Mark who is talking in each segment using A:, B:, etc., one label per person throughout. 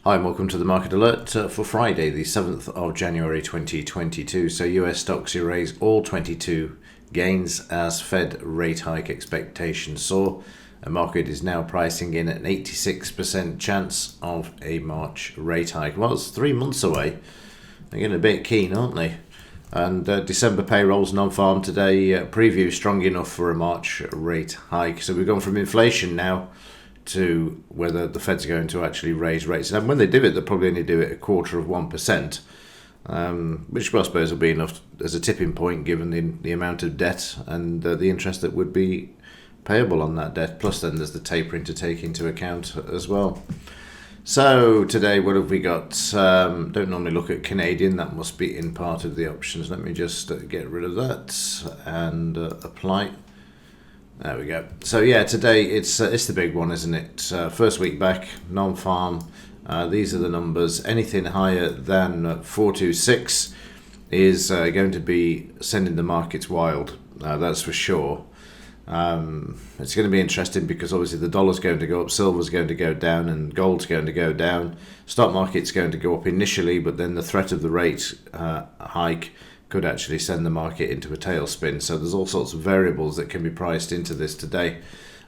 A: Hi and welcome to the Market Alert for Friday, the 7th of January 2022. So US stocks erase all 22 gains as Fed rate hike expectations soar. The market is now pricing in an 86% chance of a March rate hike. Well, it's 3 months away. They're getting a bit keen, aren't they? And December payrolls non-farm today preview strong enough for a March rate hike. So we've gone from inflation now to whether the Fed's going to actually raise rates. And when they do it, they'll probably only do it 1/4%, which I suppose will be enough as a tipping point given the amount of debt and the interest that would be payable on that debt. Plus then there's the tapering to take into account as well. So today, what have we got? Don't normally look at Canadian. That must be in part of the options. Let me just get rid of that and apply. There we go. So yeah, today it's the big one, isn't it? First week back, non-farm. These are the numbers. Anything higher than 426 is going to be sending the markets wild. That's for sure. It's going to be interesting because obviously the dollar's going to go up, silver's going to go down, and gold's going to go down. Stock market's going to go up initially, but then the threat of the rate hike could actually send the market into a tailspin. So there's all sorts of variables that can be priced into this today,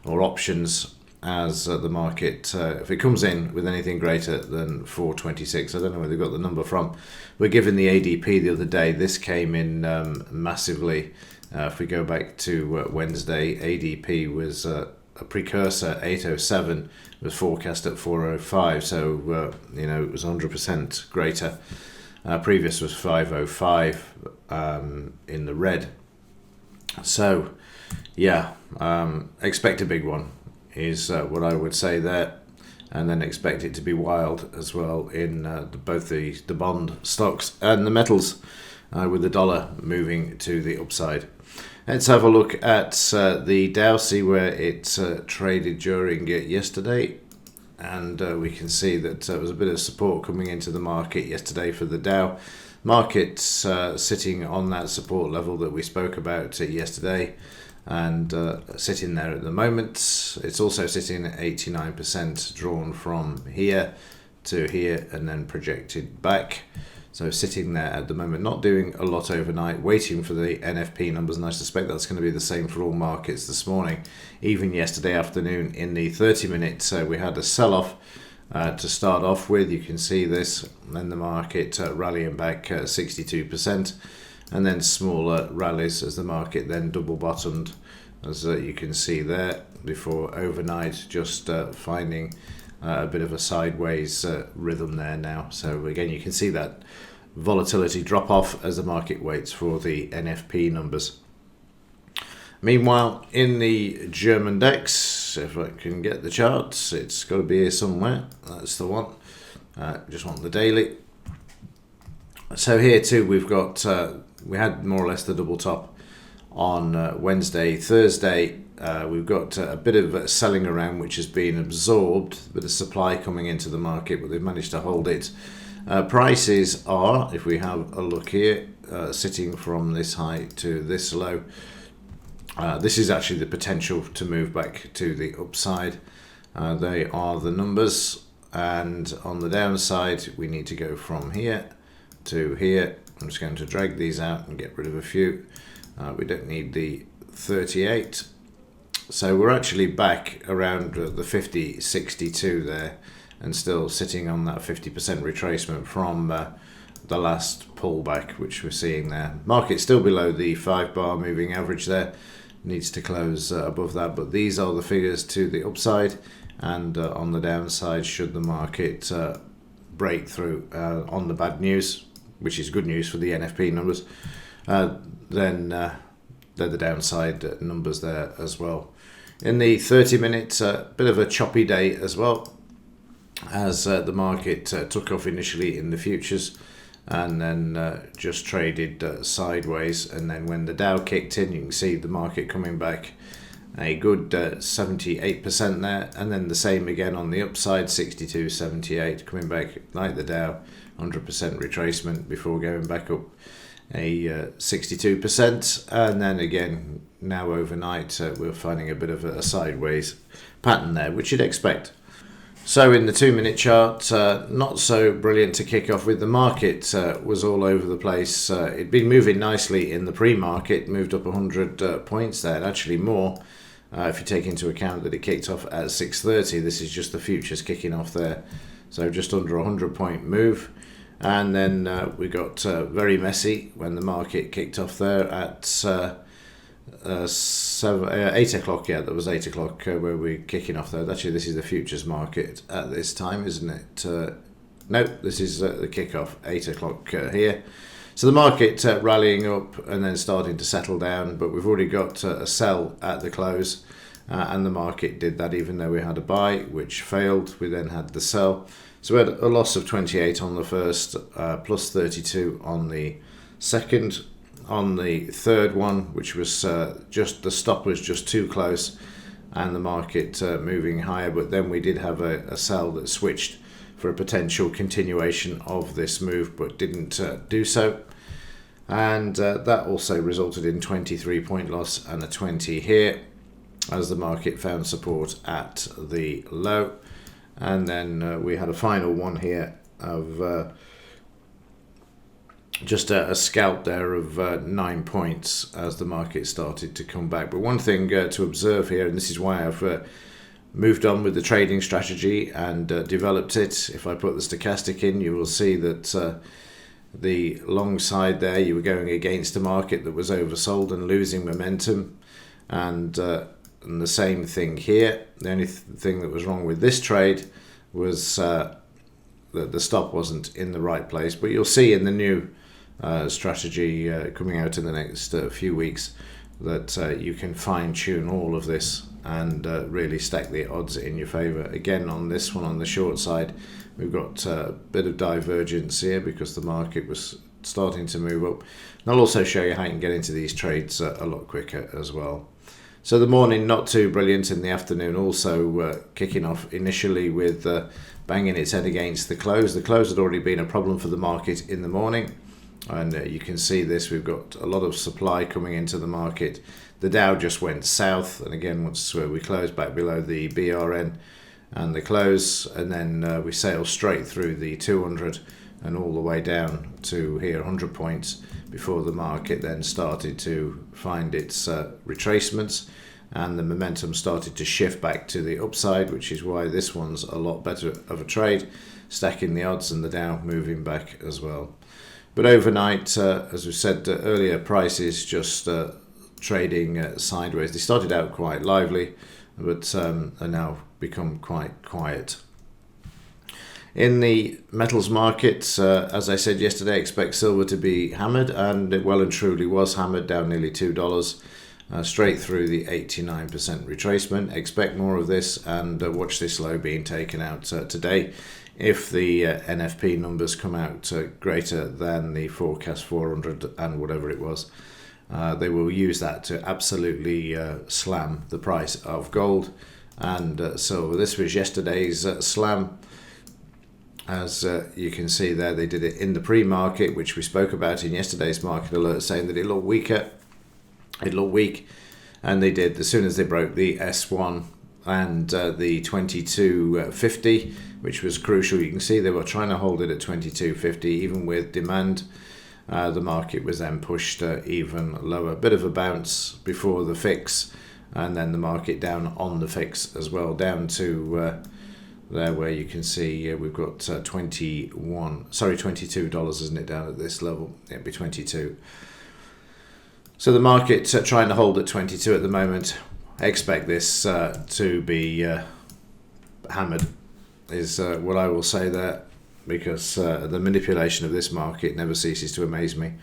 A: or options, as the market, if it comes in with anything greater than 426, I don't know where they've got the number from. We're given the ADP the other day. This came in massively. If we go back to Wednesday, ADP was a precursor, 807, was forecast at 405. So, it was 100% greater. Previous was 505 in the red. So, yeah, expect a big one is what I would say there. And then expect it to be wild as well in both the bond stocks and the metals, with the dollar moving to the upside. Let's have a look at the Dow, see where it traded during yesterday. And we can see that there was a bit of support coming into the market yesterday for the Dow. Market's sitting on that support level that we spoke about yesterday and sitting there at the moment. It's also sitting at 89% drawn from here to here and then projected back. So sitting there at the moment, not doing a lot overnight, waiting for the NFP numbers, and I suspect that's going to be the same for all markets this morning. Even yesterday afternoon in the 30-minute, we had a sell-off to start off with. You can see this, and the market rallying back 62%, and then smaller rallies as the market then double-bottomed, as you can see there, before overnight just finding a bit of a sideways rhythm there now. So again, you can see that volatility drop off as the market waits for the NFP numbers. Meanwhile, in the German DAX, if I can get the charts, it's got to be here somewhere. That's the one. Just want the daily. So here too, we've got we had more or less the double top on Wednesday, Thursday. We've got a bit of selling around which has been absorbed, a bit of supply coming into the market, but they've managed to hold it. Prices are, if we have a look here, sitting from this high to this low. This is actually the potential to move back to the upside. They are the numbers, and on the downside we need to go from here to here. I'm just going to drag these out and get rid of a few. We don't need the 38. So we're actually back around the 50.62 there, and still sitting on that 50% retracement from the last pullback which we're seeing there. Market still below the 5-bar moving average there, needs to close above that, but these are the figures to the upside, and on the downside, should the market break through on the bad news, which is good news for the NFP numbers, then they're the downside numbers there as well. In the 30-minute, bit of a choppy day as well, as the market took off initially in the futures and then just traded sideways. And then when the Dow kicked in, you can see the market coming back a good 78% there, and then the same again on the upside, 62.78, coming back like the Dow, 100% retracement before going back up a 62%, and then again now overnight we're finding a bit of a sideways pattern there, which you'd expect. So in the 2 minute chart, not so brilliant to kick off with. The market was all over the place. It'd been moving nicely in the pre-market, moved up 100 points there, and actually more if you take into account that it kicked off at 6:30. This is just the futures kicking off there. So just under 100-point move. And then we got very messy when the market kicked off there at 8 o'clock. Yeah, that was 8 o'clock where we're kicking off there. Actually, this is the futures market at this time, isn't it? No, this is the kickoff, 8 o'clock here. So the market rallying up and then starting to settle down, but we've already got a sell at the close, and the market did that even though we had a buy, which failed. We then had the sell. So we had a loss of 28 on the first, plus 32 on the second. On the third one, which was just the stop was just too close, and the market moving higher, but then we did have a sell that switched for a potential continuation of this move, but didn't do so, and that also resulted in 23-point loss and a 20 here as the market found support at the low. And then we had a final one here of just a scalp there of 9 points as the market started to come back. But one thing to observe here, and this is why I've moved on with the trading strategy and developed it. If I put the stochastic in, you will see that the long side there, you were going against a market that was oversold and losing momentum. And the same thing here. The only thing that was wrong with this trade was that the stop wasn't in the right place. But you'll see in the new strategy coming out in the next few weeks that you can fine-tune all of this and really stack the odds in your favor. Again, on this one, on the short side, we've got a bit of divergence here because the market was starting to move up. And I'll also show you how you can get into these trades a lot quicker as well. So the morning, not too brilliant. In the afternoon, also kicking off initially with banging its head against the close. The close had already been a problem for the market in the morning. And you can see this, we've got a lot of supply coming into the market. The Dow just went south, and again, once we closed back below the BRN and the close, and then we sailed straight through the 200 and all the way down to here, 100 points, before the market then started to find its retracements, and the momentum started to shift back to the upside, which is why this one's a lot better of a trade, stacking the odds and the Dow moving back as well. But overnight, as we said earlier, prices just trading sideways. They started out quite lively, but are now become quite quiet. In the metals markets, as I said yesterday, expect silver to be hammered, and it well and truly was hammered, down nearly $2, straight through the 89% retracement. Expect more of this, and watch this low being taken out today. If the NFP numbers come out greater than the forecast 400 and whatever it was, they will use that to absolutely slam the price of gold and silver. This was yesterday's slam. As you can see there, they did it in the pre-market, which we spoke about in yesterday's market alert, saying that it looked weaker. It looked weak, and they did. As soon as they broke the S1 and the 2250, which was crucial. You can see they were trying to hold it at 2250 even with demand. The market was then pushed even lower. Bit of a bounce before the fix, and then the market down on the fix as well, down to there where you can see we've got $22, isn't it, down at this level? It'd be 22. So the market trying to hold at 22 at the moment. I expect this to be hammered, is what I will say there, because the manipulation of this market never ceases to amaze me,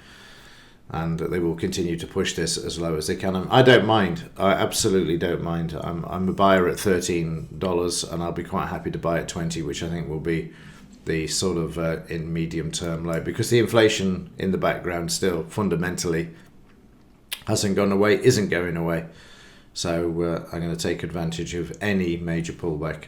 A: and they will continue to push this as low as they can. I don't mind. I absolutely don't mind. I'm a buyer at $13, and I'll be quite happy to buy at 20, which I think will be the sort of in medium term low, because the inflation in the background still fundamentally hasn't gone away, isn't going away. So I'm going to take advantage of any major pullback.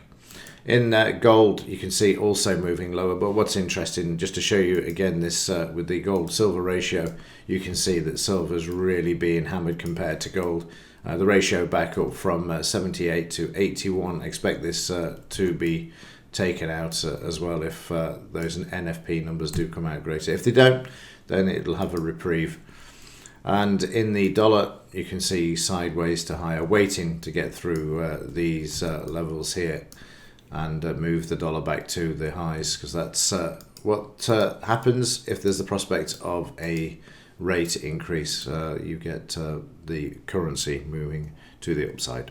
A: In gold, you can see also moving lower. But what's interesting, just to show you again this with the gold-silver ratio, you can see that silver's really being hammered compared to gold. The ratio back up from 78 to 81. Expect this to be taken out as well if those NFP numbers do come out greater. If they don't, then it'll have a reprieve. And in the dollar, you can see sideways to higher, waiting to get through these levels here and move the dollar back to the highs, because that's what happens if there's the prospect of a rate increase. You get the currency moving to the upside.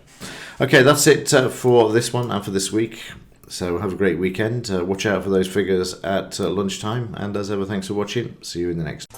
A: Okay, that's it for this one and for this week. So have a great weekend. Watch out for those figures at lunchtime. And as ever, thanks for watching. See you in the next.